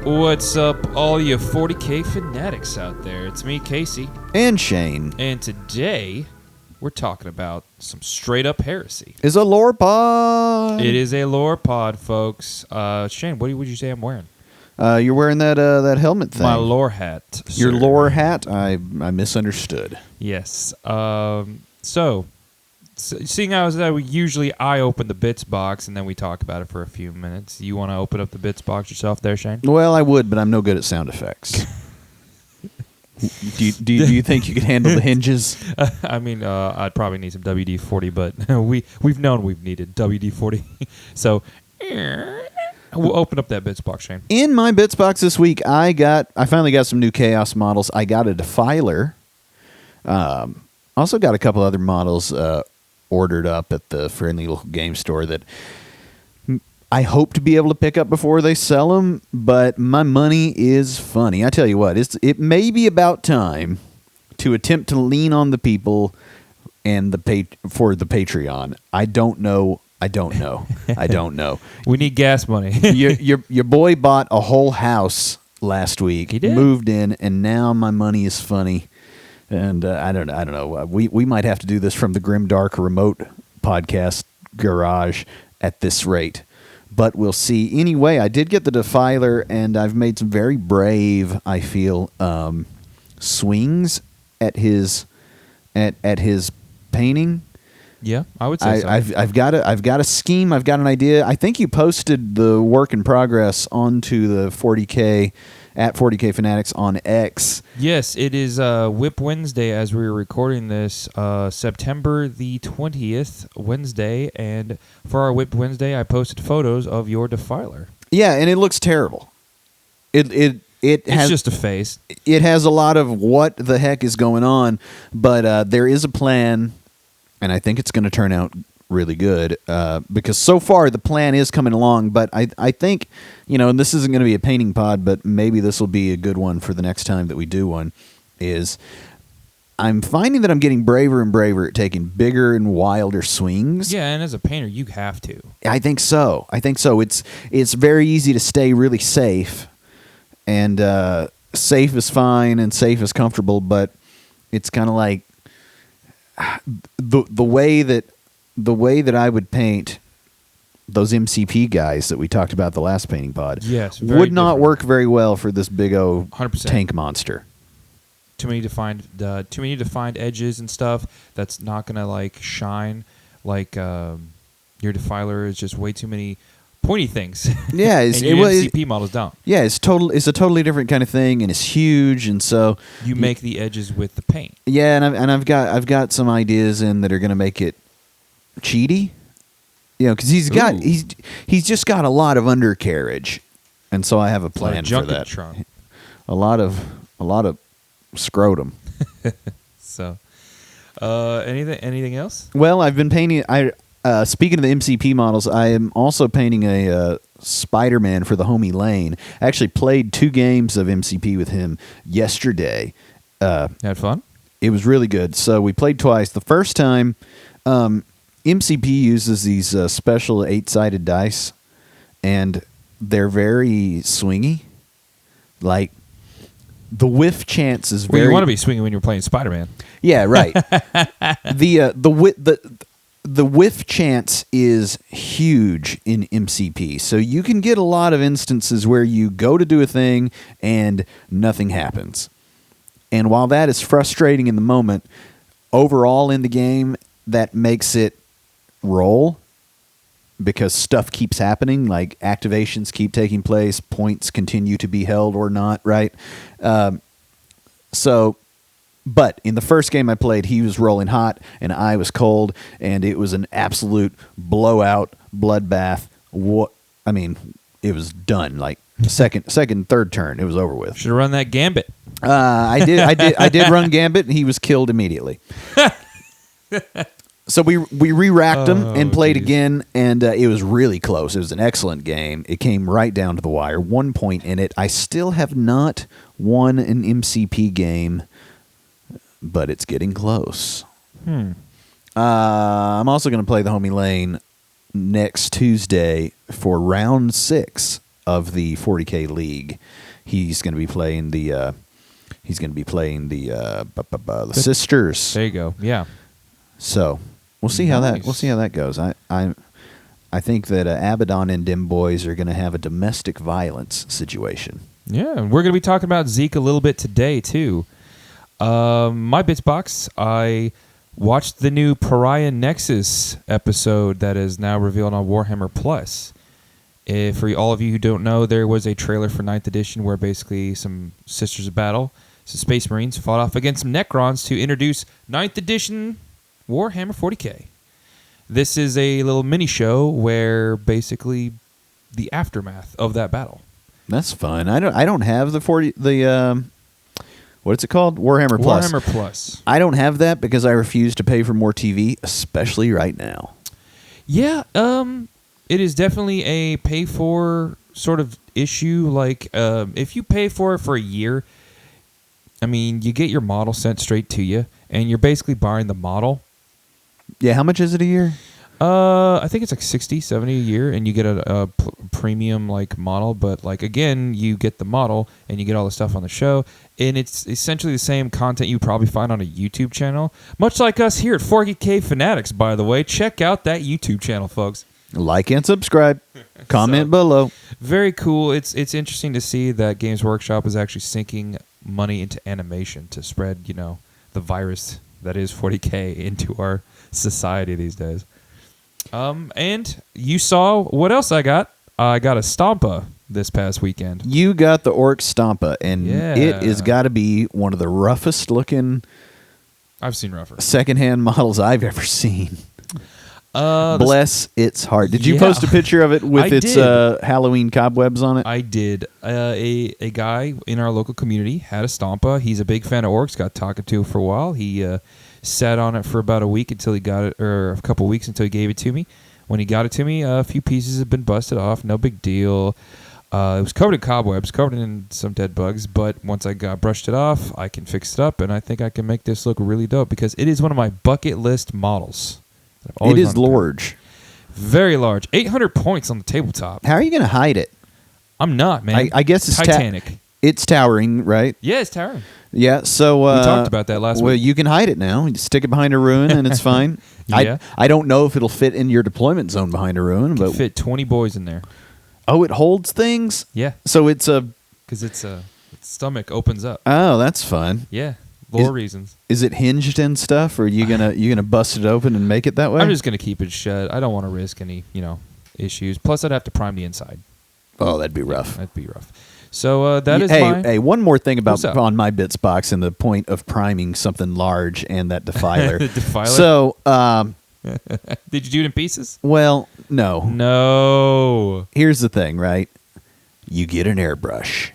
What's up, all you 40K fanatics out there? It's me, Casey. And Shane. And today, we're talking about some straight-up heresy. Is a lore pod. It is a lore pod, folks. Shane, what would you say I'm wearing? You're wearing that helmet thing. My lore hat. Your sir. lore hat? I misunderstood. Yes. So, seeing as I open the bits box and then we talk about it for a few minutes, you want to open up the bits box yourself there, Shane? Well, I would, but I'm no good at sound effects. do you think you could handle the hinges? I'd probably need some WD-40, but we've known we've needed WD-40. So, we'll open up that bits box, Shane. In my bits box this week, I finally got some new Chaos models. I got a Defiler. Also got a couple other models ordered up at the friendly local game store that I hope to be able to pick up before they sell them, but my money is funny. I tell you what, it may be about time to attempt to lean on the people and for the Patreon. I don't know. We need gas money. your boy bought a whole house last week. He did. Moved in, and now my money is funny. And I don't know. We might have to do this from the Grimdark remote podcast garage at this rate, but we'll see. Anyway, I did get the Defiler, and I've made some very brave, I feel, swings at his painting. Yeah, I would say so. I've got a scheme. I've got an idea. I think you posted the work in progress onto the 40K. At 40K Fanatics on X. Yes, it is Whip Wednesday as we were recording this, September the 20th, Wednesday. And for our Whip Wednesday, I posted photos of your Defiler. Yeah, and it looks terrible. It's just a face. It has a lot of what the heck is going on, but there is a plan, and I think it's going to turn out really good because so far the plan is coming along, but I think, and this isn't going to be a painting pod, but maybe this will be a good one for the next time that we do one, is I'm finding that I'm getting braver and braver at taking bigger and wilder swings. Yeah, and as a painter, you have to. I think so. It's very easy to stay really safe, and safe is fine and safe is comfortable, but it's kind of like the way that I would paint those MCP guys that we talked about the last painting pod, yes, would not work very well for this big old 100%. Tank monster. Too many defined edges and stuff. That's not gonna shine. Your Defiler is just way too many pointy things. Yeah, and your MCP models don't. Yeah, it's a totally different kind of thing, and it's huge, and so you make the edges with the paint. Yeah, and I've got some ideas in that are gonna make it cheaty, because he's just got a lot of undercarriage, and so I have a plan for that. Trunk. A lot of scrotum. So, anything else? Well, I've been painting. Speaking of the MCP models, I am also painting a Spider-Man for the homie Lane. I actually played 2 games of MCP with him yesterday. Had fun? It was really good. So we played twice. The first time, MCP uses these special 8-sided dice, and they're very swingy. Like, the whiff chance is very... Well, you want to be swinging when you're playing Spider-Man. Yeah, right. The whiff chance is huge in MCP, so you can get a lot of instances where you go to do a thing and nothing happens. And while that is frustrating in the moment, overall in the game, that makes it roll because stuff keeps happening, like activations keep taking place, points continue to be held or not, right? But in the first game I played, he was rolling hot and I was cold, and it was an absolute blowout bloodbath. It was done. Like second, third turn, it was over with. Should have run that Gambit. I did run Gambit, and he was killed immediately. So we re-racked him and played again, and it was really close. It was an excellent game. It came right down to the wire. 1 point in it. I still have not won an MCP game, but it's getting close. I'm also going to play the homie Lane next Tuesday for round 6 of the 40K league. He's going to be playing the the sisters. There you go. Yeah. So we'll see how that goes. I think that Abaddon and Dim Boys are going to have a domestic violence situation. Yeah, and we're going to be talking about Zeke a little bit today, too. My Bits Box, I watched the new Pariah Nexus episode that is now revealed on Warhammer Plus. For all of you who don't know, there was a trailer for 9th edition where basically some Sisters of Battle, some Space Marines, fought off against some Necrons to introduce 9th edition Warhammer 40K. This is a little mini show where basically the aftermath of that battle. That's fun. I don't have what's it called? Warhammer Plus. Warhammer Plus. I don't have that because I refuse to pay for more TV, especially right now. Yeah, it is definitely a pay for sort of issue. Like if you pay for it for a year, I mean, you get your model sent straight to you, and you're basically buying the model. Yeah, how much is it a year? I think it's like 60, 70 a year, and you get a premium like model. But like again, you get the model and you get all the stuff on the show, and it's essentially the same content you probably find on a YouTube channel. Much like us here at 40K Fanatics, by the way. Check out that YouTube channel, folks. Like and subscribe. Comment below. Very cool. It's interesting to see that Games Workshop is actually sinking money into animation to spread, the virus that is 40K into our society these days. And you saw what else I got? I got a Stompa this past weekend. You got the Orc Stompa, and it has got to be one of the roughest looking I've seen rougher secondhand models I've ever seen. Bless its heart. Did you post a picture of it with its Halloween cobwebs on it? I did. A guy in our local community had a Stompa. He's a big fan of orcs. Got talking to for a while. He sat on it for about a week until he got it, or a couple weeks until he gave it to me. When he got it to me, a few pieces have been busted off. No big deal. It was covered in cobwebs, covered in some dead bugs. But once I brushed it off, I can fix it up, and I think I can make this look really dope because it is one of my bucket list models. It is large. Very large. 800 points on the tabletop. How are you going to hide it? I'm not, man. I guess it's Titanic. It's towering, right? Yeah, it's towering. Yeah, so... we talked about that last week. Well, you can hide it now. You stick it behind a ruin, and it's fine. Yeah. I don't know if it'll fit in your deployment zone behind a ruin, but... fit 20 boys in there. Oh, it holds things? Yeah. So it's a... Because its stomach opens up. Oh, that's fun. Yeah. Lore reasons. Is it hinged and stuff, or are you gonna bust it open and make it that way? I'm just gonna keep it shut. I don't want to risk any, issues. Plus, I'd have to prime the inside. Oh, that'd be rough. That'd be rough. So that is Hey, one more thing about on my bits box and the point of priming something large and that defiler. The defiler. So, did you do it in pieces? Well, no. No. Here's the thing, right? You get an airbrush.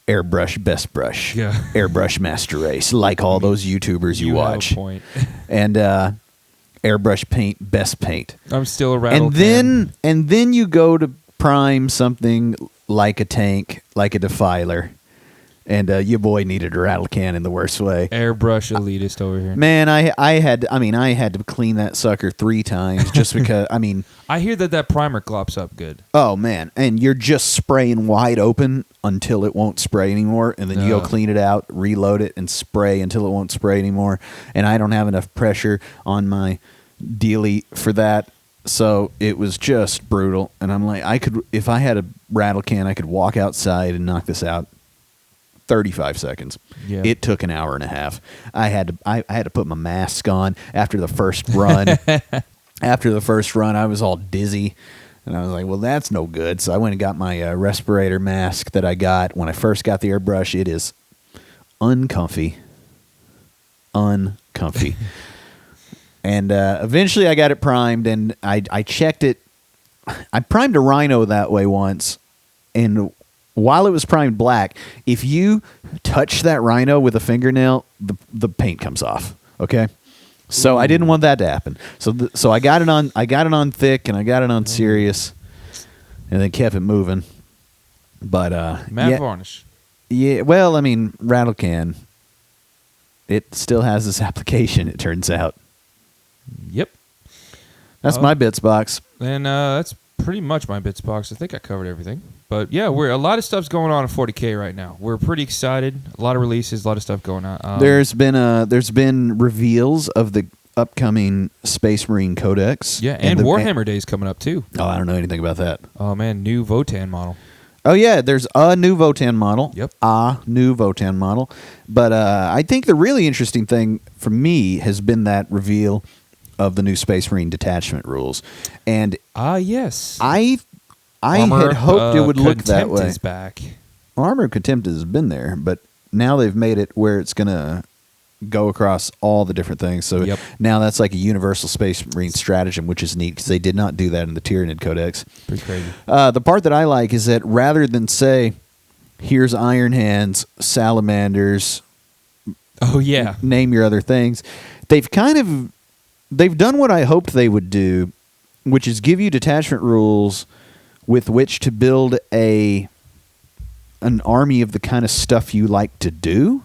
Airbrush Best Brush, Airbrush Master Race, like all those YouTubers you watch, have a point. And Airbrush Paint Best Paint. I'm still a rattle. And then you go to prime something like a tank, like a defiler, and your boy needed a rattle can in the worst way. Airbrush elitist over here. Man, I had to clean that sucker 3 times just because. I hear that primer glops up good. Oh man, and you're just spraying wide open until it won't spray anymore, and then you go clean it out, reload it, and spray until it won't spray anymore. And I don't have enough pressure on my dealie for that, so it was just brutal. And I'm like, if I had a rattle can, I could walk outside and knock this out 35 seconds. Yeah. It took an hour and a half. I had to put my mask on after the first run. After the first run, I was all dizzy, and I was like, well, that's no good. So I went and got my respirator mask that I got when I first got the airbrush. It is uncomfy. And eventually I got it primed, and I checked it. I primed a rhino that way once, and while it was primed black, if you touch that rhino with a fingernail, the paint comes off. Okay, so I didn't want that to happen. So I got it on. I got it on thick, and I got it on serious, and then kept it moving. But matte varnish. Yeah, well, rattle can. It still has this application. It turns out. Yep. That's my bits box. And that's pretty much my bits box. I think I covered everything. But yeah, a lot of stuff's going on in 40K right now. We're pretty excited. A lot of releases, a lot of stuff going on. There's been reveals of the upcoming Space Marine Codex. Yeah, and Warhammer Day's coming up too. Oh, I don't know anything about that. Oh man, new Votan model. Oh yeah, there's a new Votan model. Yep. A new Votan model. But I think the really interesting thing for me has been that reveal of the new Space Marine detachment rules. And yes. I Armor, had hoped it would look that Contempt way. is back. Armor of Contempt has been there, but now they've made it where it's going to go across all the different things. So now that's like a universal Space Marine stratagem, which is neat because they did not do that in the Tyranid Codex. Pretty crazy. The part that I like is that rather than say, here's Iron Hands, Salamanders, oh yeah, name your other things, they've done what I hoped they would do, which is give you detachment rules with which to build an army of the kind of stuff you like to do,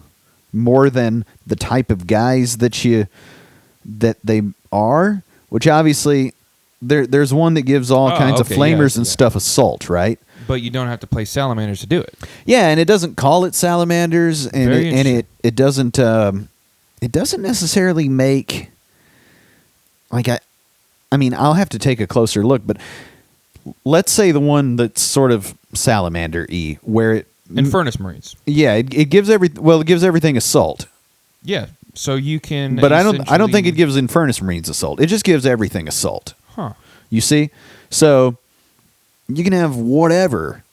more than the type of guys that they are. Which obviously there's one that gives all kinds of flamers and stuff assault, right? But you don't have to play salamanders to do it. Yeah, and it doesn't call it salamanders, and it doesn't necessarily make like I mean I'll have to take a closer look, but let's say the one that's sort of Salamander-y, where it Infernus Marines. Yeah, it gives everything assault. Yeah, so you can. But I don't think it gives Infernus Marines assault. It just gives everything assault. Huh. You see, so you can have whatever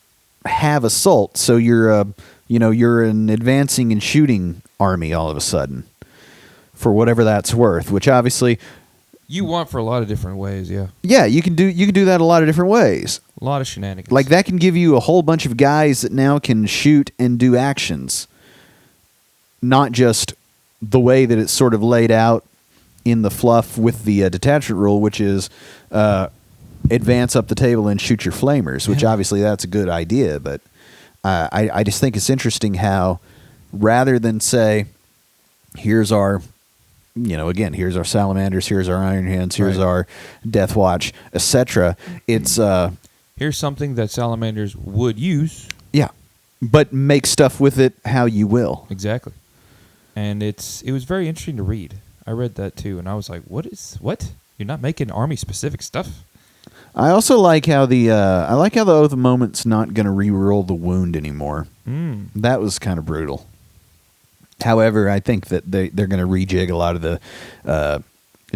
have assault. So you're an advancing and shooting army all of a sudden, for whatever that's worth. Which obviously. You want for a lot of different ways, yeah. Yeah, you can do that a lot of different ways. A lot of shenanigans. Like that can give you a whole bunch of guys that now can shoot and do actions. Not just the way that it's sort of laid out in the fluff with the detachment rule, which is advance up the table and shoot your flamers, which obviously that's a good idea. But I just think it's interesting how rather than say, here's our... here's our Salamanders, here's our Iron Hands, here's our Death Watch, etc. It's here's something that Salamanders would use. Yeah, but make stuff with it how you will. Exactly, and it was very interesting to read. I read that too, and I was like, what? You're not making army specific stuff. I also like how the Oath of Moment's not going to re-roll the wound anymore. That was kind of brutal. However, I think that they're going to rejig a lot of the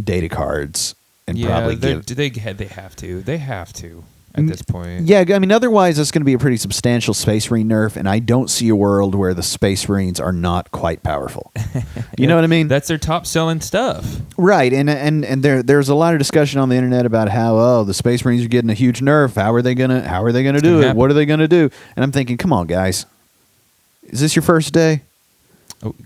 data cards and probably give... They have to. They have to at this point. Yeah, I mean, otherwise it's going to be a pretty substantial Space Marine nerf, and I don't see a world where the Space Marines are not quite powerful. You know what I mean? That's their top-selling stuff. Right, and there's a lot of discussion on the internet about how, the Space Marines are getting a huge nerf. How are they going to do it? What are they going to do? And I'm thinking, come on, guys. Is this your first day?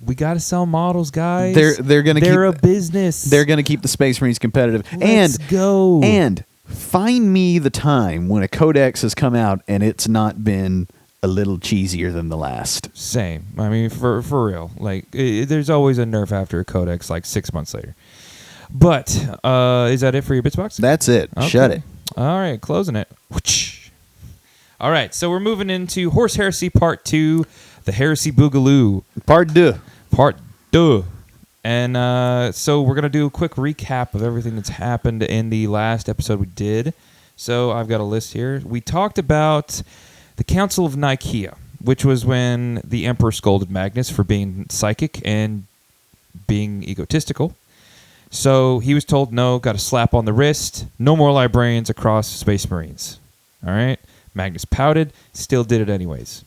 We got to sell models, guys. They're a business. They're going to keep the Space Marines competitive. Let's go. And find me the time when a Codex has come out and it's not been a little cheesier than the last. Same. I mean, for real. Like, there's always a nerf after a Codex, like 6 months later. But is that it for your bits box? That's it. Okay. Shut it. All right, closing it. All right, so we're moving into Horus Heresy Part 2. The Heresy Boogaloo. Part 2. And so we're going to do a quick recap of everything that's happened in the last episode we did. So I've got a list here. We talked about the Council of Nicaea, which was when the Emperor scolded Magnus for being psychic and being egotistical. So he was told, no, got a slap on the wrist, no more librarians across Space Marines. All right? Magnus pouted, still did it anyways.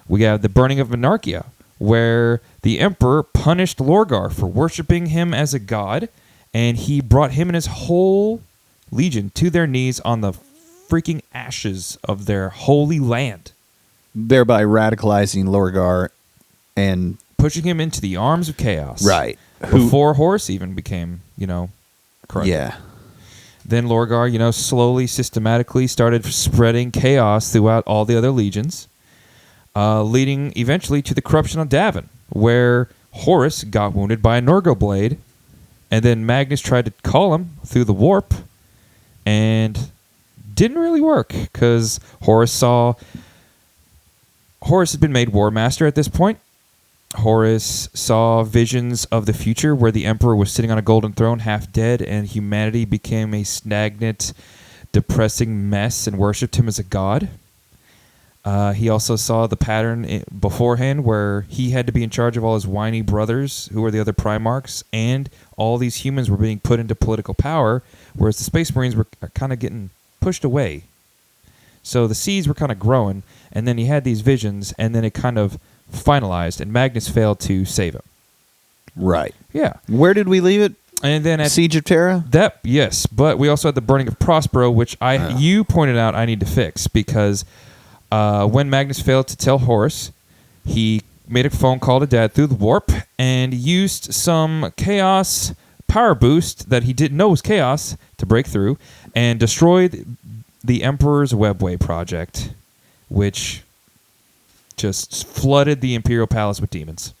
We have the burning of Monarchia, where the Emperor punished Lorgar for worshiping him as a god, and he brought him and his whole legion to their knees on the freaking ashes of their holy land. Thereby radicalizing Lorgar and... pushing him into the arms of chaos. Right. Before Horus even became, correct. Yeah. Then Lorgar, slowly, systematically started spreading chaos throughout all the other legions. Leading eventually to the corruption of Davin, where Horus got wounded by a Norgo blade, and then Magnus tried to call him through the warp, and didn't really work because Horus had been made War Master at this point. Horus saw visions of the future where the Emperor was sitting on a golden throne, half dead, and humanity became a stagnant, depressing mess and worshipped him as a god. He also saw the pattern beforehand where he had to be in charge of all his whiny brothers, who were the other Primarchs, and all these humans were being put into political power, whereas the Space Marines were kind of getting pushed away. So the seeds were kind of growing, and then he had these visions, and then it kind of finalized, and Magnus failed to save him. Right. Yeah. Where did we leave it? And then at Siege of Terra? Yes, but we also had the burning of Prospero, which you pointed out I need to fix, because when Magnus failed to tell Horus, he made a phone call to Dad through the warp and used some chaos power boost that he didn't know was chaos to break through and destroyed the Emperor's Webway project, which just flooded the Imperial Palace with demons.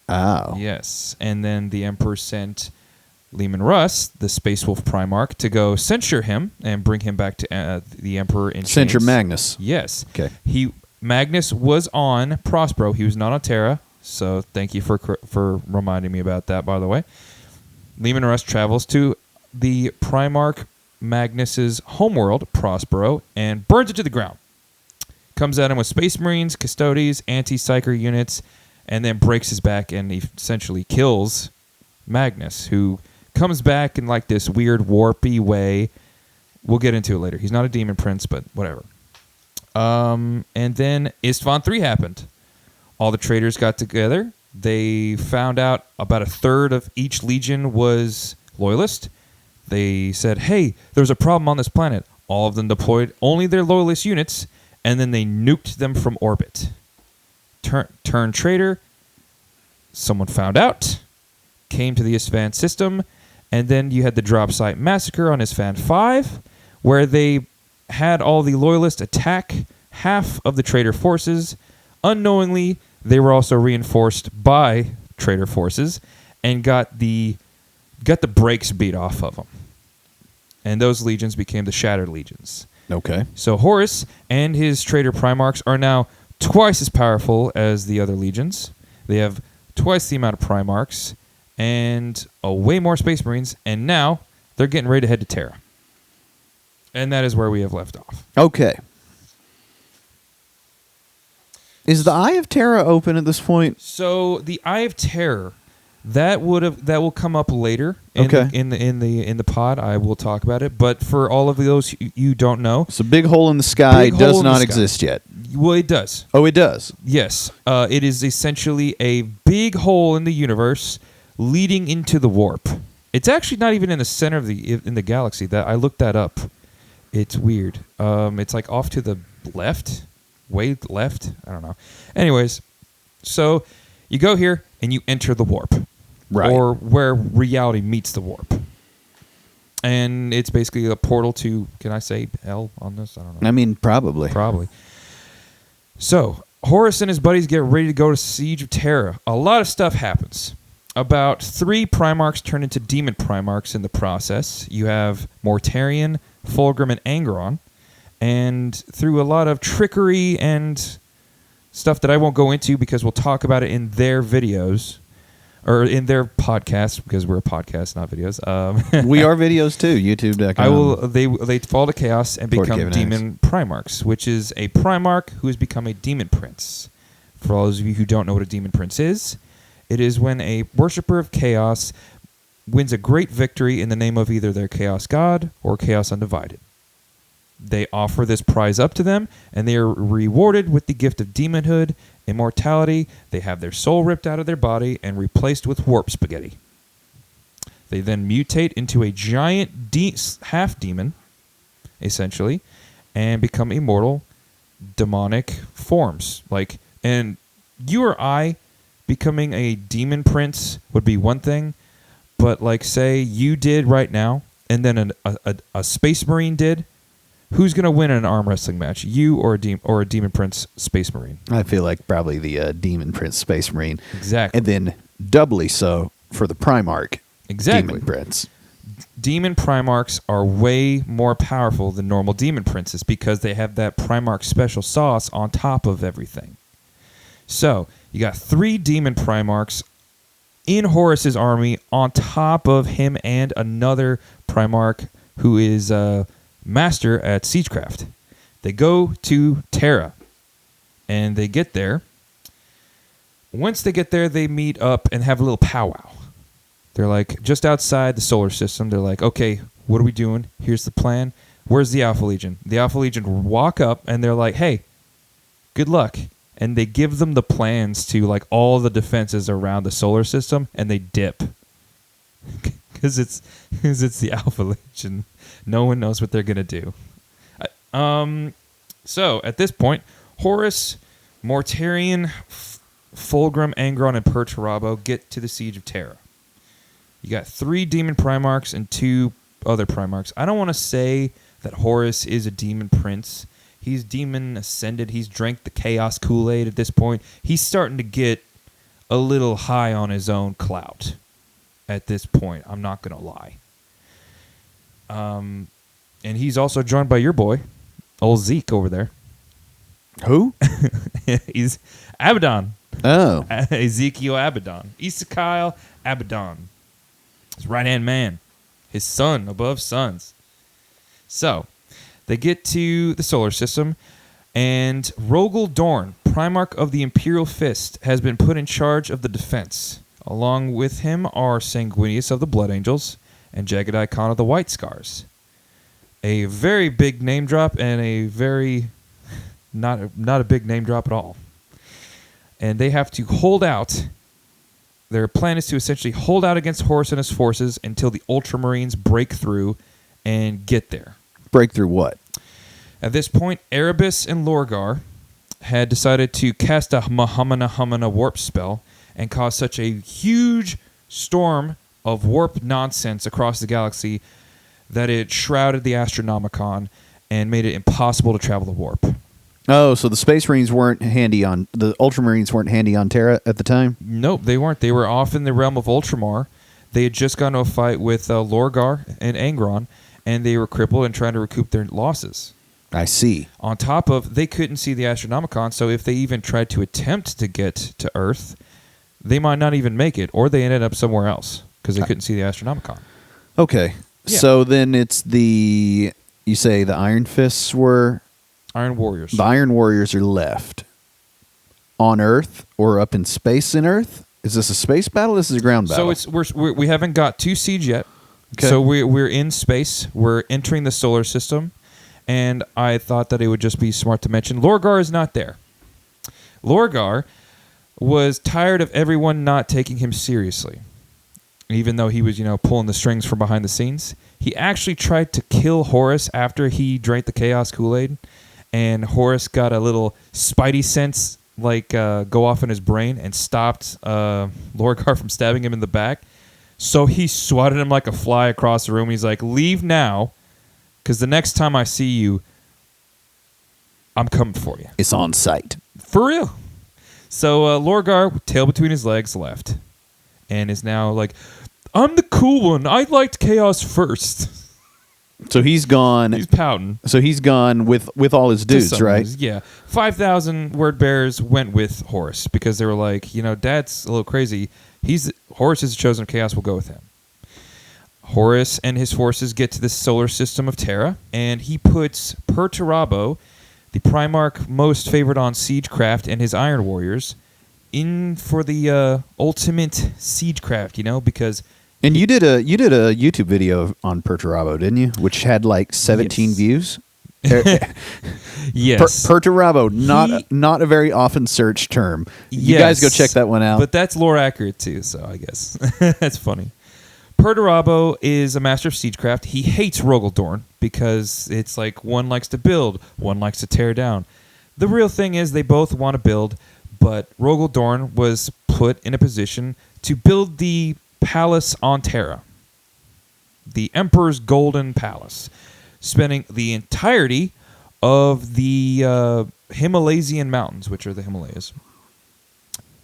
Oh. Yes. And then the Emperor sent Leman Russ, the Space Wolf Primarch, to go censure him and bring him back to the Emperor in Censure chains. Magnus. Yes. Okay. Magnus was on Prospero. He was not on Terra, so thank you for reminding me about that, by the way. Leman Russ travels to the Primarch Magnus's homeworld, Prospero, and burns it to the ground. Comes at him with Space Marines, Custodes, anti-psyker units, and then breaks his back and essentially kills Magnus, who comes back in like this weird warpy way. We'll get into it later. He's not a demon prince, but whatever. And then Istvan 3 happened. All the traitors got together. They found out about a third of each legion was loyalist. They said, hey, there's a problem on this planet. All of them deployed only their loyalist units, and then they nuked them from orbit. Turn traitor. Someone found out, came to the Istvan system, and then you had the drop site massacre on Istvan 5, where they had all the loyalists attack half of the traitor forces. Unknowingly, they were also reinforced by traitor forces and got the brakes beat off of them. And those legions became the Shattered Legions. Okay. So Horus and his traitor Primarchs are now twice as powerful as the other legions. They have twice the amount of Primarchs and way more Space Marines, and now they're getting ready to head to Terra. And that is where we have left off. Okay. Is the Eye of Terra open at this point? So the Eye of Terror, that will come up later in the pod. I will talk about it. But for all of those you don't know, so big hole in the sky does not exist yet. Well, it does. Oh, it does. Yes, it is essentially a big hole in the universe leading into the warp. It's actually not even in the center of the galaxy. That I looked that up. It's weird. It's like off to the left, way left. I don't know. Anyways, so you go here and you enter the warp, right, or where reality meets the warp, and it's basically a portal to. Can I say hell on this? I don't know. I mean, probably. So Horus and his buddies get ready to go to Siege of Terra. A lot of stuff happens. About 3 Primarchs turn into Demon Primarchs in the process. You have Mortarion, Fulgrim, and Angron. And through a lot of trickery and stuff that I won't go into because we'll talk about it in their videos, or in their podcast, because we're a podcast, not videos. We are videos too, YouTube.com. They fall to chaos and become Demon Primarchs, which is a Primarch who has become a Demon Prince. For all those of you who don't know what a Demon Prince is, it is when a worshipper of chaos wins a great victory in the name of either their Chaos God or Chaos Undivided. They offer this prize up to them, and they are rewarded with the gift of demonhood, immortality. They have their soul ripped out of their body and replaced with warp spaghetti. They then mutate into a giant half-demon, essentially, and become immortal, demonic forms. And you or I becoming a demon prince would be one thing, but say you did right now, and then a Space Marine did. Who's going to win in an arm wrestling match? You or a Demon Prince Space Marine? I feel like probably the Demon Prince Space Marine. Exactly. And then doubly so for the Primarch Demon Prince. demon Primarchs are way more powerful than normal demon princes because they have that Primarch special sauce on top of everything. So, you got 3 demon Primarchs in Horus's army on top of him and another Primarch who is a master at siegecraft. They go to Terra, and they get there. Once they get there, they meet up and have a little powwow. They're like, just outside the solar system, they're like, okay, what are we doing? Here's the plan. Where's the Alpha Legion? The Alpha Legion walk up, and they're like, hey, good luck. And they give them the plans to like all the defenses around the solar system, and they dip. Because it's the Alpha Legion. No one knows what they're going to do. So, at this point, Horus, Mortarion, Fulgrim, Angron, and Perturabo get to the Siege of Terra. You got 3 demon Primarchs and 2 other Primarchs. I don't want to say that Horus is a demon prince. He's demon ascended. He's drank the chaos Kool-Aid at this point. He's starting to get a little high on his own clout at this point. I'm not going to lie. And he's also joined by your boy, old Zeke over there. Who? He's Abaddon. Oh. Ezekiel Abaddon. Ezekiel Abaddon. His right-hand man. His son above sons. So, they get to the solar system, and Rogel Dorn, Primarch of the Imperial Fist, has been put in charge of the defense. Along with him are Sanguinius of the Blood Angels and Jagged Khan of the White Scars. A very big name drop and a very not a big name drop at all. And they have to hold out. Their plan is to essentially hold out against Horus and his forces until the Ultramarines break through and get there. Break through what? At this point, Erebus and Lorgar had decided to cast a Mahamana warp spell and cause such a huge storm of warp nonsense across the galaxy that it shrouded the Astronomicon and made it impossible to travel the warp. Oh, so the Space Marines weren't handy on... The Ultramarines weren't handy on Terra at the time? Nope, they weren't. They were off in the realm of Ultramar. They had just gotten into a fight with Lorgar and Angron, and they were crippled and trying to recoup their losses. I see. On top of, they couldn't see the Astronomicon, so if they even tried to attempt to get to Earth, they might not even make it, or they ended up somewhere else because they couldn't see the Astronomicon. Okay. Yeah. So then it's the... You say the Iron Fists were... Iron Warriors. The Iron Warriors are left on Earth or up in space in Earth? Is this a space battle? This is a ground battle. So we haven't got to Siege yet. Okay. So we're in space. We're entering the solar system. And I thought that it would just be smart to mention Lorgar is not there. Lorgar was tired of everyone not taking him seriously. Even though he was, pulling the strings from behind the scenes. He actually tried to kill Horus after he drank the Chaos Kool-Aid. And Horus got a little spidey sense, go off in his brain and stopped Lorgar from stabbing him in the back. So he swatted him like a fly across the room. He's like, leave now, because the next time I see you, I'm coming for you. It's on sight. For real. So Lorgar, tail between his legs, left. And is now like, I'm the cool one. I liked Chaos first. So he's gone. He's pouting. So he's gone with all his dudes, right? Yeah. 5,000 word bearers went with Horus because they were like, Dad's a little crazy. Horus is the chosen of Chaos. We'll go with him. Horus and his forces get to the solar system of Terra, and he puts Perturabo, the Primarch most favored on siegecraft, and his Iron Warriors in for the ultimate siegecraft, because... And you did a YouTube video on Perturabo, didn't you? Which had 17 views. Yes. Perturabo, not a very often searched term. You guys go check that one out. But that's lore accurate too, so I guess that's funny. Perturabo is a master of siegecraft. He hates Rogel Dorn because it's like one likes to build, one likes to tear down. The real thing is they both want to build, but Rogel Dorn was put in a position to build the palace on Terra, the Emperor's Golden Palace, spending the entirety of the Himalayan mountains, which are the Himalayas.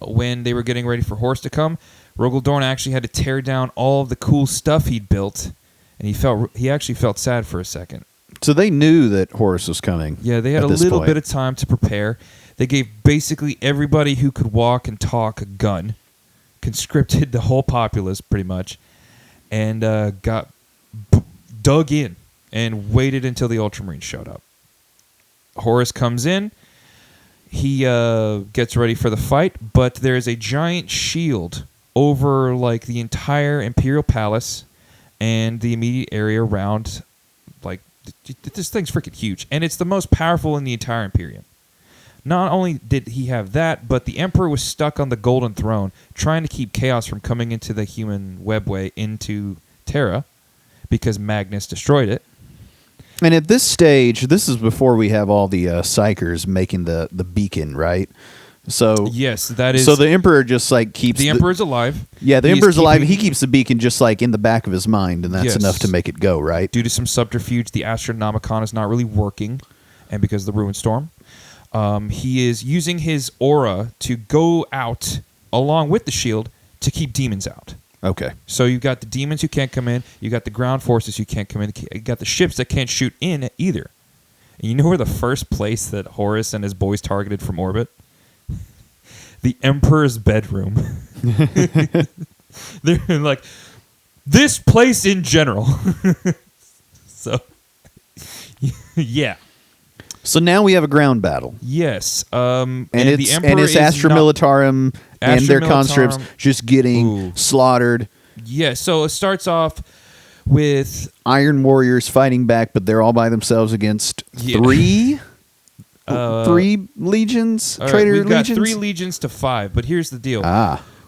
When they were getting ready for Horus to come, Rogel Dorn actually had to tear down all of the cool stuff he'd built and he actually felt sad for a second. So they knew that Horus was coming. Yeah, they had a little bit of time to prepare. They gave basically everybody who could walk and talk a gun, conscripted the whole populace pretty much, and got dug in and waited until the Ultramarines showed up. Horus comes in. He gets ready for the fight, but there's a giant shield over like the entire Imperial Palace and the immediate area around. Like, this thing's freaking huge, and it's the most powerful in the entire Imperium. Not only did he have that, but the Emperor was stuck on the Golden Throne, trying to keep chaos from coming into the human webway into Terra, because Magnus destroyed it. And at this stage, this is before we have all the psychers making the beacon, right? So yes, that is. So the Emperor just like keeps the Emperor's alive. Yeah, the Emperor's alive. He keeps the beacon just like in the back of his mind, and that's enough to make it go, right? Due to some subterfuge, the Astronomicon is not really working, and because of the Ruin Storm, he is using his aura to go out along with the shield to keep demons out. Okay. So you've got the demons who can't come in. You got the ground forces who can't come in. You got the ships that can't shoot in either. And you know where the first place that Horus and his boys targeted from orbit? The Emperor's bedroom. They're like, this place in general. So, yeah. So now we have a ground battle. Yes. And it's Astra Militarum and their conscripts just getting slaughtered. Yeah, so it starts off with Iron Warriors fighting back, but they're all by themselves against three legions? Traitor we've got legions? 3 legions to 5, but here's the deal.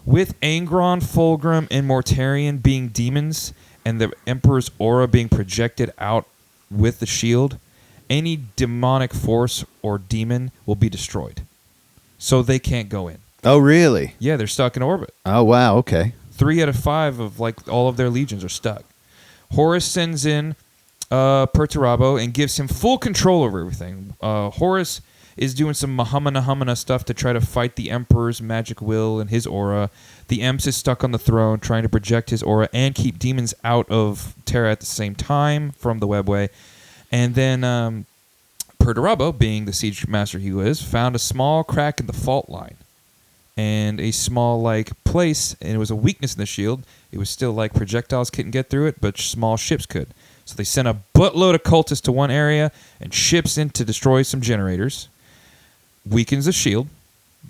With Angron, Fulgrim, and Mortarion being demons, and the Emperor's aura being projected out with the shield, any demonic force or demon will be destroyed. So they can't go in. Oh, really? Yeah, they're stuck in orbit. Oh, wow, okay. 3 out of 5 of like all of their legions are stuck. Horus sends in Perturabo and gives him full control over everything. Horus is doing some Mahamana stuff to try to fight the Emperor's magic will and his aura. The Emps is stuck on the throne trying to project his aura and keep demons out of Terra at the same time from the webway. And then Perturabo, being the siege master he was, found a small crack in the fault line and a small like place, and it was a weakness in the shield. It was still like projectiles couldn't get through it, but small ships could. So they sent a buttload of cultists to one area and ships in to destroy some generators. Weakens the shield.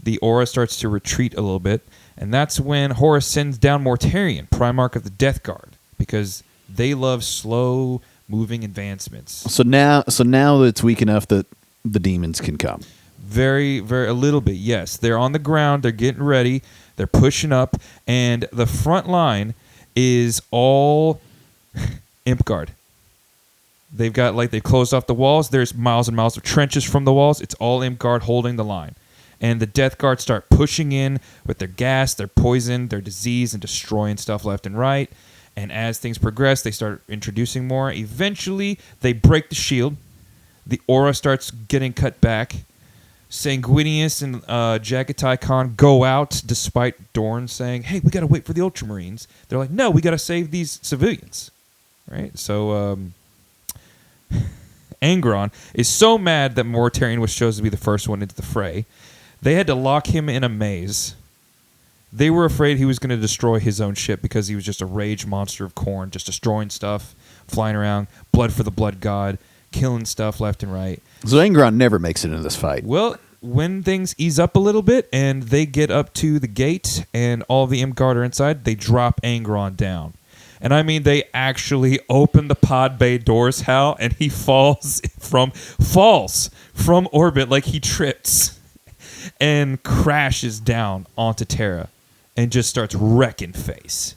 The aura starts to retreat a little bit, and that's when Horus sends down Mortarion, Primarch of the Death Guard, because they love slow moving advancements. So now it's weak enough that the demons can come. Very, very, a little bit, yes. They're on the ground. They're getting ready. They're pushing up. And the front line is all Imp Guard. They've got, like, they closed off the walls. There's miles and miles of trenches from the walls. It's all Imp Guard holding the line. And the Death Guard start pushing in with their gas, their poison, their disease, and destroying stuff left and right. And as things progress, they start introducing more. Eventually, they break the shield. The aura starts getting cut back. Sanguinius and Jagatai Khan go out despite Dorn saying, hey, we got to wait for the Ultramarines. They're like, no, we got to save these civilians. Right? So Angron is so mad that Mortarion was chosen to be the first one into the fray. They had to lock him in a maze. They were afraid he was going to destroy his own ship because he was just a rage monster of Khorne, just destroying stuff, flying around, blood for the blood god, killing stuff left and right. So Angron never makes it into this fight. Well, when things ease up a little bit and they get up to the gate and all the Imp-Guard are inside, they drop Angron down. And I mean, they actually open the pod bay doors, Hal, and he falls from orbit like he trips and crashes down onto Terra and just starts wrecking face.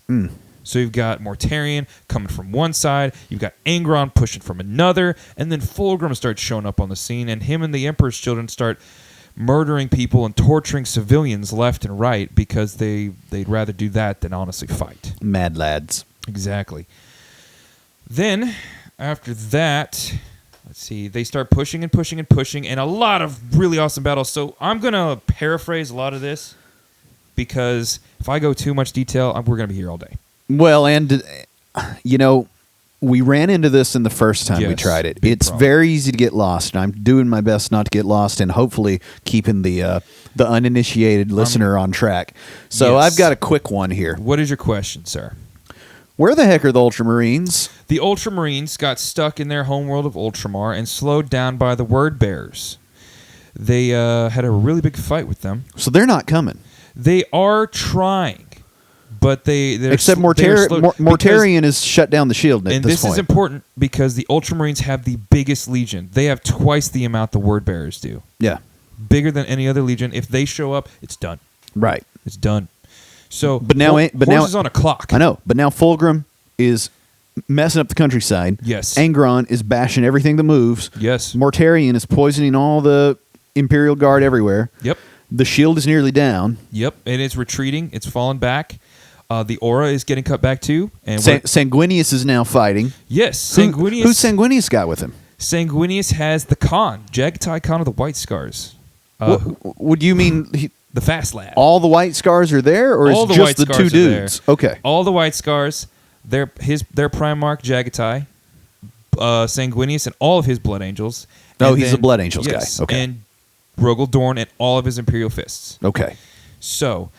So you've got Mortarion coming from one side, you've got Angron pushing from another, and then Fulgrim starts showing up on the scene, and him and the Emperor's children start murdering people and torturing civilians left and right because they'd rather do that than honestly fight. Mad lads. Exactly. Then, after that, let's see, they start pushing and pushing and pushing, and a lot of really awesome battles. So I'm going to paraphrase a lot of this because if I go too much detail, we're going to be here all day. Well, and, you know, we ran into this in the first time we Yes, tried it. big It's problem. very easy to get lost, and I'm doing my best not to get lost and hopefully keeping the uninitiated listener on track. So yes. I've got a quick one here. What is your question, sir? Where the heck are the Ultramarines? The Ultramarines got stuck in their homeworld of Ultramar and slowed down by the Word Bearers. They had a really big fight with them. So they're not coming. They are trying, but they're Except Mortarion has shut down the shield at and this point. Is important because the Ultramarines have the biggest legion. They have twice the amount the Word Bearers do. Yeah. Bigger than any other legion. If they show up, it's done. Right. It's done. So, But now, Horus is on a clock. I know, but now Fulgrim is messing up the countryside. Yes. Angron is bashing everything that moves. Yes. Mortarion is poisoning all the Imperial Guard everywhere. Yep. The shield is nearly down. Yep. And it's retreating. It's fallen back. The aura is getting cut back too. And Sanguinius is now fighting. yes, Sanguinius. Who's Sanguinius got with him? Sanguinius has the Khan, Jagatai Khan of the White Scars. Would you mean The Fast Lad. all the White Scars are there, or All is the it White just the Scars two are there. dudes? Okay. All the White Scars, their Primarch Jagatai, Sanguinius, and all of his Blood Angels. Oh, And he's then- a Blood Angels yes, guy. Okay. And Rogel Dorn and all of his Imperial Fists. Okay. So,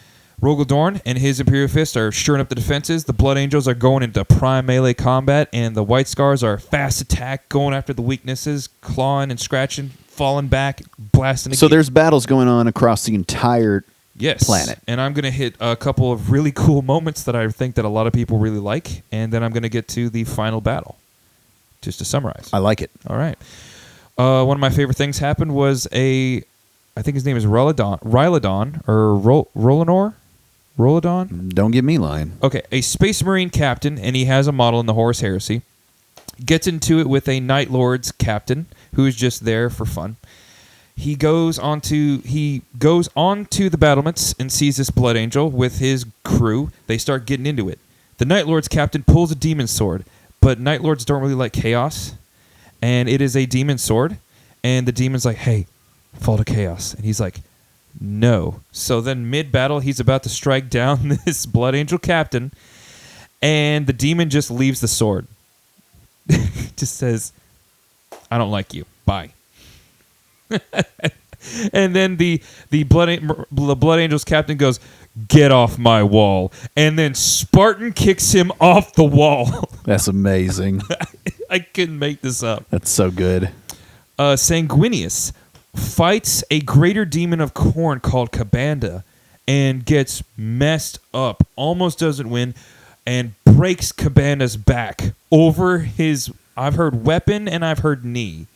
Rogel Dorn and his Imperial Fists are shoring up the defenses. The Blood Angels are going into prime melee combat, and the White Scars are fast attack, going after the weaknesses, clawing and scratching, falling back, blasting. So again. there's battles going on across the entire planet. And I'm going to hit a couple of really cool moments that I think that a lot of people really like, and then I'm going to get to the final battle, just to summarize. I like it. All right. One of my favorite things happened was I think his name is Rylodon, or Roladon? Don't get me lying. Okay, a Space Marine captain, and he has a model in the Horus Heresy. Gets into it with a Night Lord's captain who is just there for fun. He goes onto the battlements and sees this Blood Angel with his crew. They start getting into it. The Night Lord's captain pulls a demon sword, but Night Lords don't really like chaos, and it is a demon sword. And the demon's like, "Hey, fall to chaos," and he's like, "No." So then, mid-battle, he's about to strike down this Blood Angel captain, and the demon just leaves the sword. Just says, "I don't like you. Bye." And then the Blood Angel's captain goes, "Get off my wall," and then Spartan kicks him off the wall. That's amazing. I couldn't make this up. That's so good. Sanguinius fights a greater demon of Khorne called Kabanda and gets messed up, almost doesn't win, and breaks Kabanda's back over his, I've heard weapon and I've heard knee.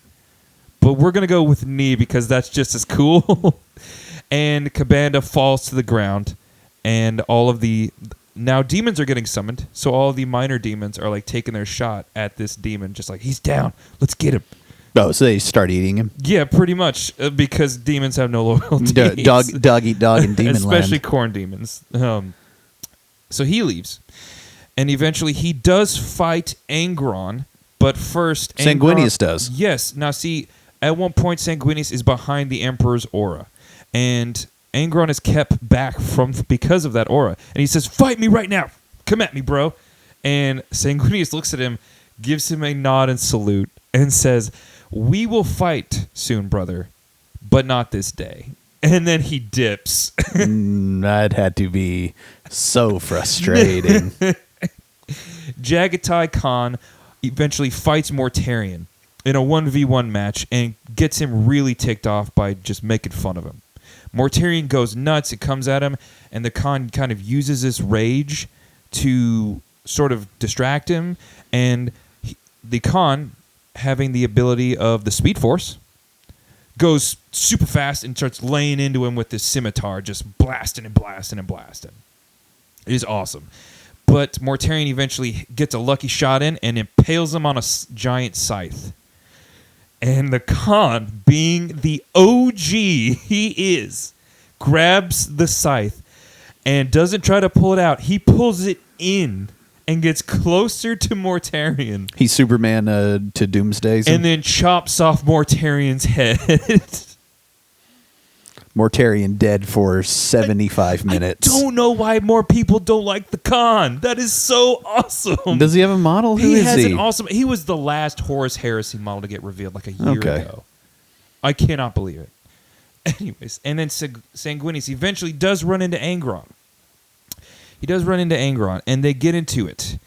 But we're going to go with knee because that's just as cool. And Kabanda falls to the ground, and all of the... Now demons are getting summoned, so all the minor demons are like taking their shot at this demon, just like, he's down, let's get him. Oh, so they start eating him? Yeah, pretty much, because demons have no loyalty. Dog eat dog in demon Especially land. Khorne demons. So he leaves. And eventually he does fight Angron, but first... Sanguinius does. Yes. Now see, at one point Sanguinius is behind the Emperor's aura. And Angron is kept back because of that aura. And he says, "Fight me right now. Come at me, bro." And Sanguinius looks at him, gives him a nod and salute, and says, "We will fight soon, brother, but not this day." And then he dips. That had to be so frustrating. Jagatai Khan eventually fights Mortarion in a 1v1 match and gets him really ticked off by just making fun of him. Mortarion goes nuts. It comes at him, and the Khan kind of uses this rage to sort of distract him. And the Khan, having the ability of the Speed Force, goes super fast and starts laying into him with this scimitar, just blasting and blasting and blasting. It is awesome. But Mortarion eventually gets a lucky shot in and impales him on a giant scythe. And the Khan, being the OG he is, grabs the scythe and doesn't try to pull it out. He pulls it in and gets closer to Mortarion. He's Superman to Doomsday's. And then chops off Mortarion's head. Mortarion dead for 75 minutes. I don't know why more people don't like the Khan. That is so awesome. Does he have a model? Who he is has he? an awesome. He was the last Horus Heresy model to get revealed like a year ago. I cannot believe it. Anyways, and then Sanguinius eventually does run into Angron. He does run into Angron, and they get into it.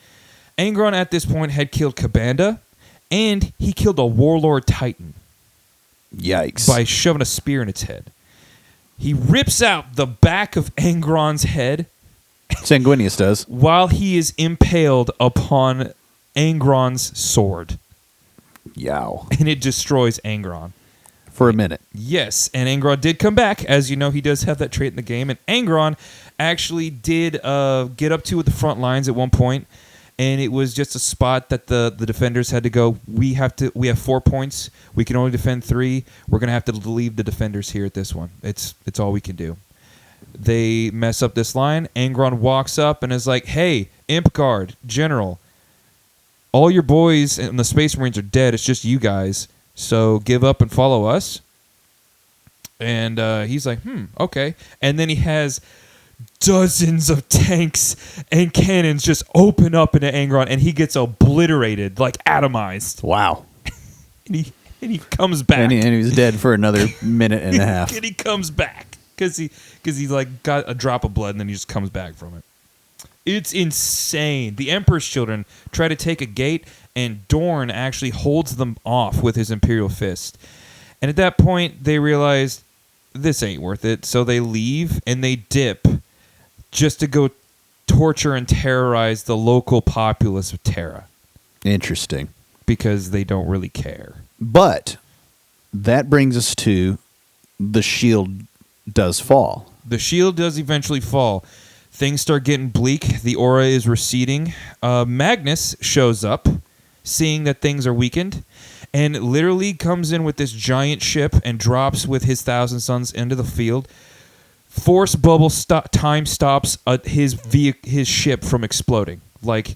Angron at this point had killed Kabanda, and he killed a Warlord Titan. Yikes. By shoving a spear in its head. He rips out the back of Angron's head. Sanguinius does. While he is impaled upon Angron's sword. Yow. And it destroys Angron. For a minute. Yes, and Angron did come back. As you know, he does have that trait in the game. And Angron actually did get up to the front lines at one point, and it was just a spot that the defenders had to go. We have 4 points. We can only defend 3. We're gonna have to leave the defenders here at this one. It's all we can do. They mess up this line. Angron walks up and is like, "Hey, Imp Guard General, all your boys and the Space Marines are dead. It's just you guys. So give up and follow us." And he's like, okay. And then he has dozens of tanks and cannons just open up into Angron, and he gets obliterated, like atomized. Wow. and he comes back. And he was dead for another minute and a half. And he comes back because he like got a drop of blood, and then he just comes back from it. It's insane. The Emperor's children try to take a gate, and Dorn actually holds them off with his Imperial Fist. And at that point, they realize this ain't worth it, so they leave and they dip just to go torture and terrorize the local populace of Terra. Interesting. Because they don't really care. But that brings us to the shield does fall. The shield does eventually fall. Things start getting bleak. The aura is receding. Magnus shows up, seeing that things are weakened, and literally comes in with this giant ship and drops with his 1,000 Sons into the field. Force bubble time stops his ship from exploding. Like,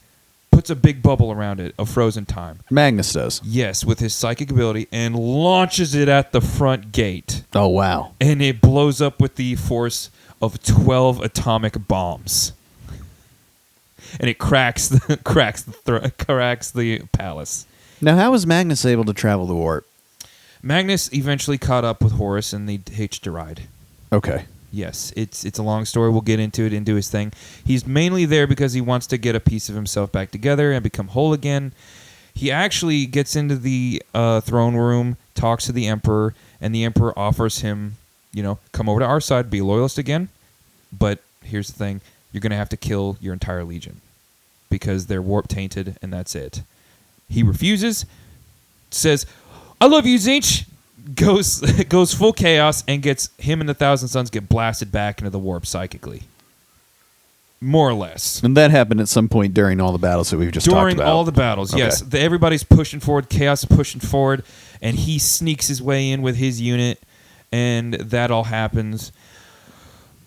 puts a big bubble around it of frozen time. Magnus does. Yes, with his psychic ability, and launches it at the front gate. Oh, wow. And it blows up with the force of 12 atomic bombs. And it cracks the palace. Now, how was Magnus able to travel the warp? Magnus eventually caught up with Horus, and they hitched a ride. Okay. Yes, it's a long story. We'll get into it and do his thing. He's mainly there because he wants to get a piece of himself back together and become whole again. He actually gets into the throne room, talks to the Emperor, and the Emperor offers him, come over to our side, be a loyalist again. But here's the thing. You're going to have to kill your entire legion because they're warp tainted, and that's it. He refuses, says, "I love you, Zinch." Goes full chaos and gets him and the 1,000 Sons get blasted back into the warp psychically. More or less. And that happened at some point during all the battles that we've just talked about. During all the battles, okay. Yes. Everybody's pushing forward. Chaos is pushing forward. And he sneaks his way in with his unit. And that all happens.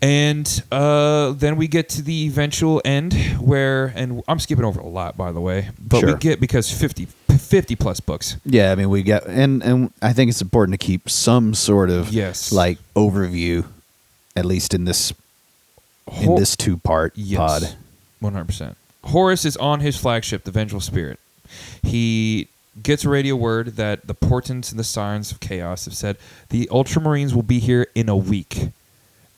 And then we get to the eventual end where, and I'm skipping over a lot, by the way, but sure. We get, because 50 plus books. Yeah, I mean, we got, and I think it's important to keep some sort of like overview, at least in this 2-part pod. 100%. Horus is on his flagship, the Vengeful Spirit. He gets a radio word that the portents and the signs of chaos have said the Ultramarines will be here in a week.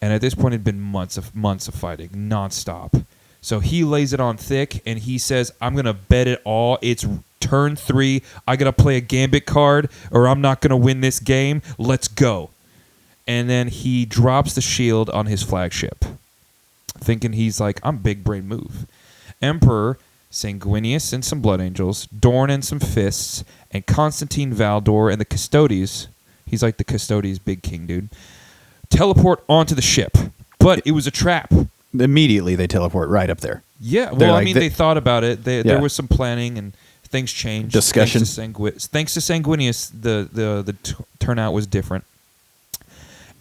And at this point, it had been months of fighting, nonstop. So he lays it on thick, and he says, "I'm going to bet it all. It's turn 3. I got to play a gambit card, or I'm not going to win this game. Let's go." And then he drops the shield on his flagship, thinking he's like, "I'm big brain move." Emperor, Sanguinius and some Blood Angels, Dorn and some Fists, and Constantine Valdor and the Custodes. He's like the Custodes big king dude. Teleport onto the ship, but it was a trap. Immediately they teleport right up there. Yeah, well, I mean, they thought about it. There was some planning, and things changed. Discussion. Thanks to Sanguinius, the turnout was different.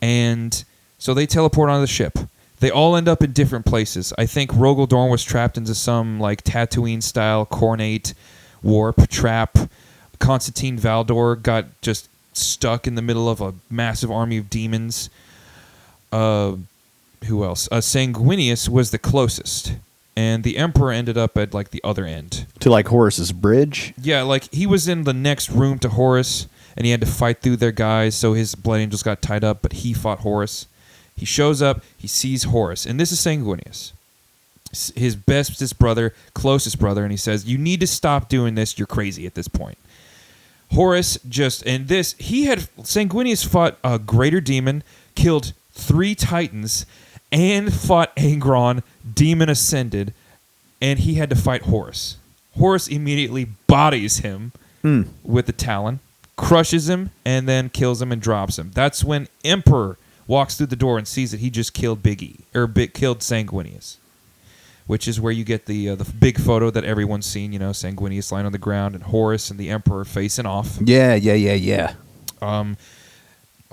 And so they teleport onto the ship. They all end up in different places. I think Rogel Dorn was trapped into some like Tatooine-style Cornate warp trap. Constantine Valdor got just stuck in the middle of a massive army of demons. Who else? Sanguinius was the closest, and the Emperor ended up at like the other end. To like Horus's bridge? Yeah, like he was in the next room to Horus, and he had to fight through their guys, so his Blood Angels got tied up, but he fought Horus. He shows up, he sees Horus, and this is Sanguinius, his bestest brother, closest brother, and he says, "You need to stop doing this, you're crazy at this point." Horus Sanguinius fought a greater demon, killed 3 titans, and fought Angron, demon ascended, and he had to fight Horus. Horus immediately bodies him with the Talon, crushes him, and then kills him and drops him. That's when Emperor walks through the door and sees that he just killed killed Sanguinius, which is where you get the big photo that everyone's seen, Sanguinius lying on the ground and Horus and the Emperor facing off. Yeah.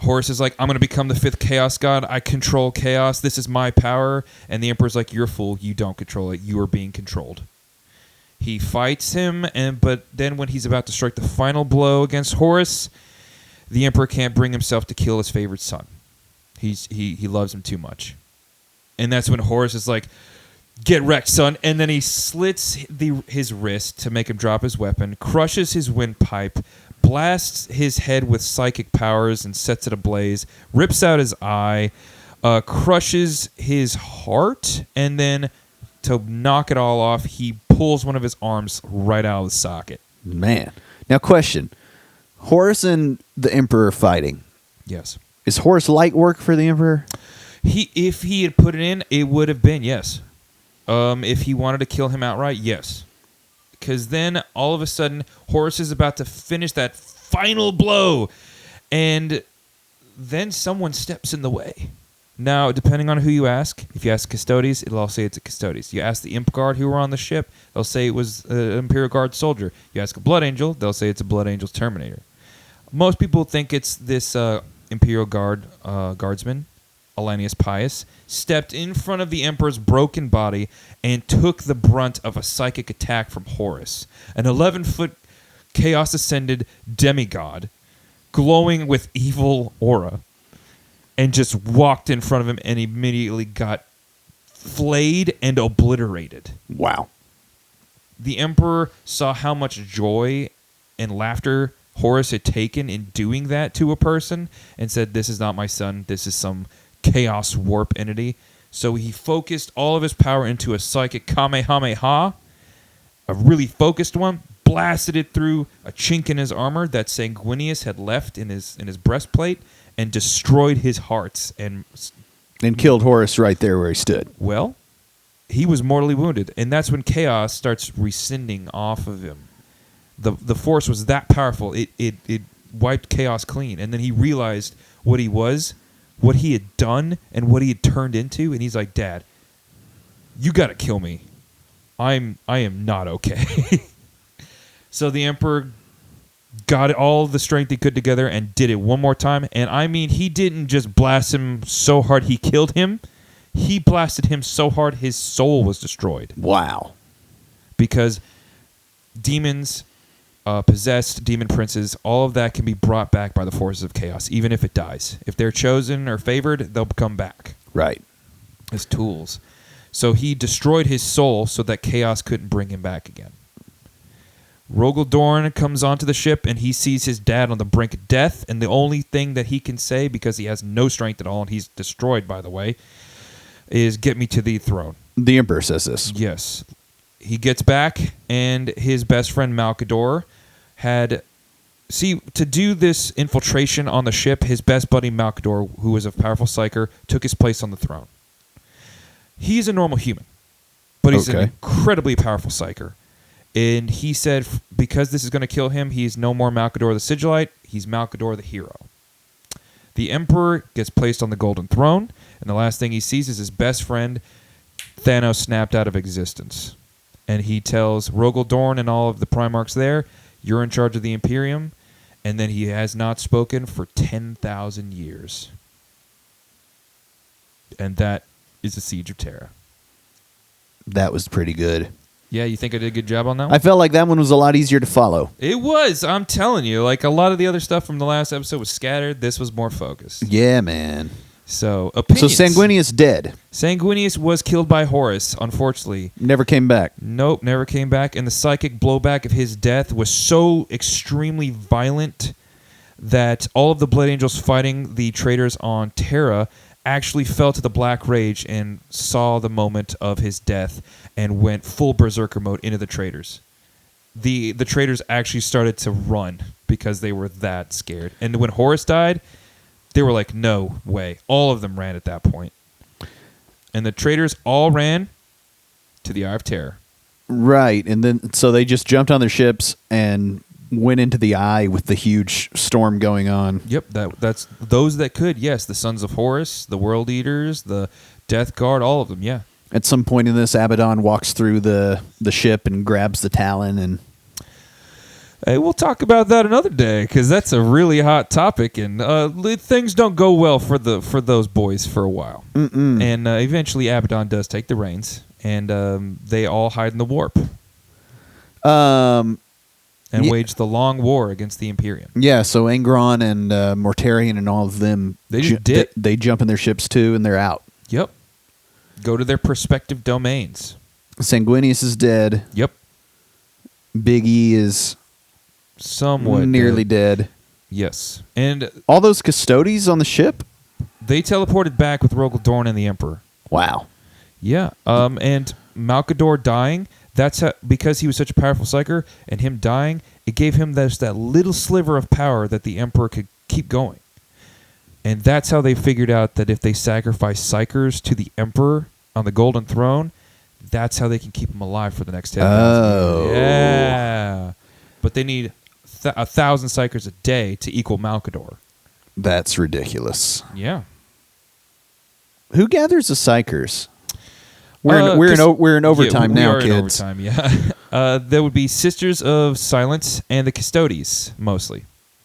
Horus is like, "I'm going to become the 5th Chaos God. I control chaos. This is my power." And the Emperor's like, "You're a fool. You don't control it. You are being controlled." He fights him, but then when he's about to strike the final blow against Horus, the Emperor can't bring himself to kill his favorite son. He loves him too much. And that's when Horus is like, "Get wrecked, son." And then he slits his wrist to make him drop his weapon, crushes his windpipe, blasts his head with psychic powers and sets it ablaze, rips out his eye, crushes his heart, and then to knock it all off, he pulls one of his arms right out of the socket. Man. Now, question. Horus and the Emperor fighting. Yes. Is Horus light work for the Emperor? If he had put it in, it would have been, yes. If he wanted to kill him outright, yes. Because then, all of a sudden, Horus is about to finish that final blow, and then someone steps in the way. Now, depending on who you ask, if you ask Custodes, it'll all say it's a Custodes. You ask the Imp Guard who were on the ship, they'll say it was an Imperial Guard soldier. You ask a Blood Angel, they'll say it's a Blood Angel's Terminator. Most people think it's this Imperial Guard guardsman, Alanius Pius, stepped in front of the Emperor's broken body and took the brunt of a psychic attack from Horus, an 11-foot chaos-ascended demigod, glowing with evil aura, and just walked in front of him and immediately got flayed and obliterated. Wow. The Emperor saw how much joy and laughter Horus had taken in doing that to a person and said, "This is not my son. This is some chaos warp entity." So he focused all of his power into a psychic Kamehameha, a really focused one, blasted it through a chink in his armor that Sanguinius had left in his breastplate, and destroyed his hearts and killed Horus right there where he stood. Well, he was mortally wounded, and that's when chaos starts rescinding off of him. The force was that powerful; it wiped chaos clean, and then he realized what he was, what he had done, and what he had turned into, and he's like, "Dad, you got to kill me. I am not okay." So the Emperor got all the strength he could together and did it one more time. And I mean, he didn't just blast him so hard he killed him. He blasted him so hard his soul was destroyed. Wow. Because demons, possessed demon princes, all of that can be brought back by the forces of chaos, even if it dies. If they're chosen or favored, they'll come back. Right. As tools. So he destroyed his soul so that chaos couldn't bring him back again. Rogel Dorn comes onto the ship, and he sees his dad on the brink of death, and the only thing that he can say, because he has no strength at all, and he's destroyed, by the way, is, "Get me to the throne." The Emperor says this. Yes. He gets back, and his best friend Malkador had... See, to do this infiltration on the ship, his best buddy Malkador, who was a powerful psyker, took his place on the throne. He's a normal human, but he's an incredibly powerful psyker. And he said, because this is going to kill him, he's no more Malkador the Sigillite, he's Malkador the hero. The Emperor gets placed on the Golden Throne, and the last thing he sees is his best friend, Thanos, snapped out of existence. And he tells Rogel Dorn and all of the Primarchs there, "You're in charge of the Imperium," and then he has not spoken for 10,000 years. And that is the Siege of Terra. That was pretty good. Yeah, you think I did a good job on that one? I felt like that one was a lot easier to follow. It was. I'm telling you. Like, a lot of the other stuff from the last episode was scattered. This was more focused. Yeah, man. So, So opinions. Sanguinius dead. Sanguinius was killed by Horus, unfortunately. Never came back. Nope, never came back. And the psychic blowback of his death was so extremely violent that all of the Blood Angels fighting the traitors on Terra actually fell to the Black Rage and saw the moment of his death and went full berserker mode into the traitors. The traitors actually started to run because they were that scared. And when Horus died, they were like, no way. All of them ran at that point. And the traitors all ran to the Eye of Terror. Right, and then so they just jumped on their ships and went into the Eye with the huge storm going on. Yep, that's those that could. Yes, the Sons of Horus, the World Eaters, the Death Guard, all of them. Yeah. At some point in this, Abaddon walks through the ship and grabs the Talon. And Hey, we'll talk about that another day because that's a really hot topic, and things don't go well for those boys for a while. Mm-mm. And eventually, Abaddon does take the reins, and they all hide in the warp and wage the long war against the Imperium. Yeah, so Angron and Mortarion and all of them, They just dip. They jump in their ships too, and they're out. Yep. Go to their respective domains. Sanguinius is dead. Yep. Big E is Somewhat nearly dead. Yes. And All those Custodes on the ship? they teleported back with Rogel Dorn and the Emperor. Wow. Yeah. And Malkador dying, that's because he was such a powerful psyker, and him dying, it gave him that little sliver of power that the Emperor could keep going. And that's how they figured out that if they sacrifice psychers to the Emperor on the Golden Throne, that's how they can keep him alive for the next 10,000 Oh. years. Yeah. But they need 1,000 psychers a day to equal Malkador. That's ridiculous. Yeah. Who gathers the psychers? We're in overtime we now, are kids. in overtime, yeah. There would be Sisters of Silence and the Custodes, mostly.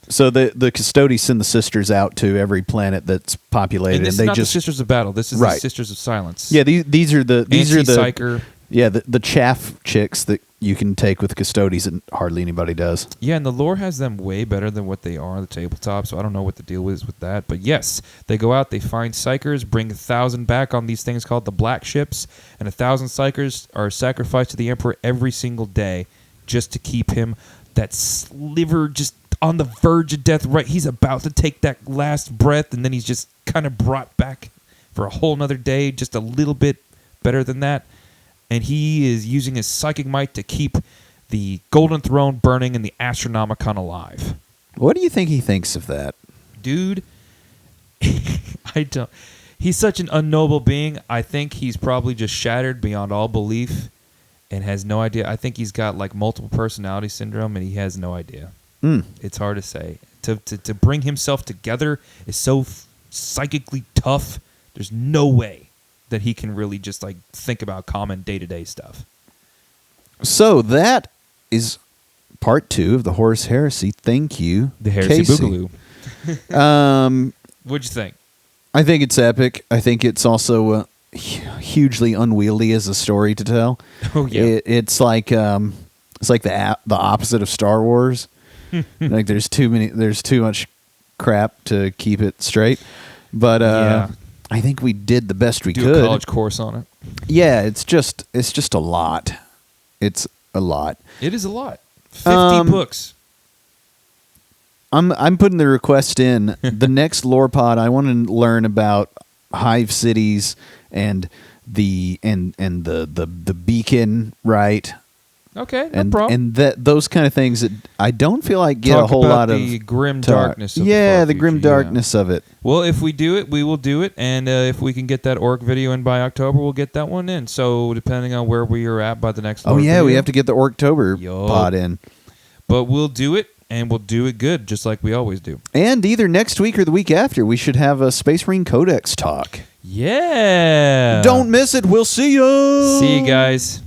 So the Custodes send the sisters out to every planet that's populated, And this they is not just the Sisters of Battle. This is Right. the Sisters of Silence. yeah. These are the Anti-psyker. the chaff chicks that you can take with Custodes and hardly anybody does. Yeah, and the lore has them way better than what they are on the tabletop, so I don't know what the deal is with that. But yes, they go out, they find psychers, bring 1,000 back on these things called the Black Ships, and 1,000 psychers are sacrificed to the Emperor every single day just to keep him that sliver just on the verge of death. Right, he's about to take that last breath, and then he's just kind of brought back for a whole nother day, just a little bit better than that. And he is using his psychic might to keep the Golden Throne burning and the Astronomicon alive. What do you think he thinks of that? Dude, I don't. He's such an unknown being. I think he's probably just shattered beyond all belief and has no idea. I think he's got like multiple personality syndrome and he has no idea. It's hard to say. To bring himself together is so psychically tough. There's no way that he can really just like think about common day-to-day stuff. So that is part 2 of the Horus Heresy. Thank you, The Heresy Casey. Boogaloo. What'd you think? I think it's epic. I think it's also hugely unwieldy as a story to tell. Oh yeah. It's like the opposite of Star Wars. Like there's too much crap to keep it straight. But Yeah. I think we did the best we Do could. a college course on it. Yeah, it's just a lot. It's a lot. It is a lot. 50 books. I'm putting the request in. The next lore pod, I want to learn about hive cities and the beacon, right? Okay, no And problem. those kind of things that I don't feel like get Talk a whole about lot of the grim talk. darkness of yeah, the the grim future, yeah. darkness of it. Well, if we do it, we will do it. And if we can get that orc video in by October, we'll get that one in. So depending on where we are at by the next Oh lore yeah, video. we have to get the Orktober Yo. pod in. But we'll do it, and we'll do it good, just like we always do. And either next week or the week after, we should have a Space Marine Codex talk. Yeah. Don't miss it. We'll see you. See you guys.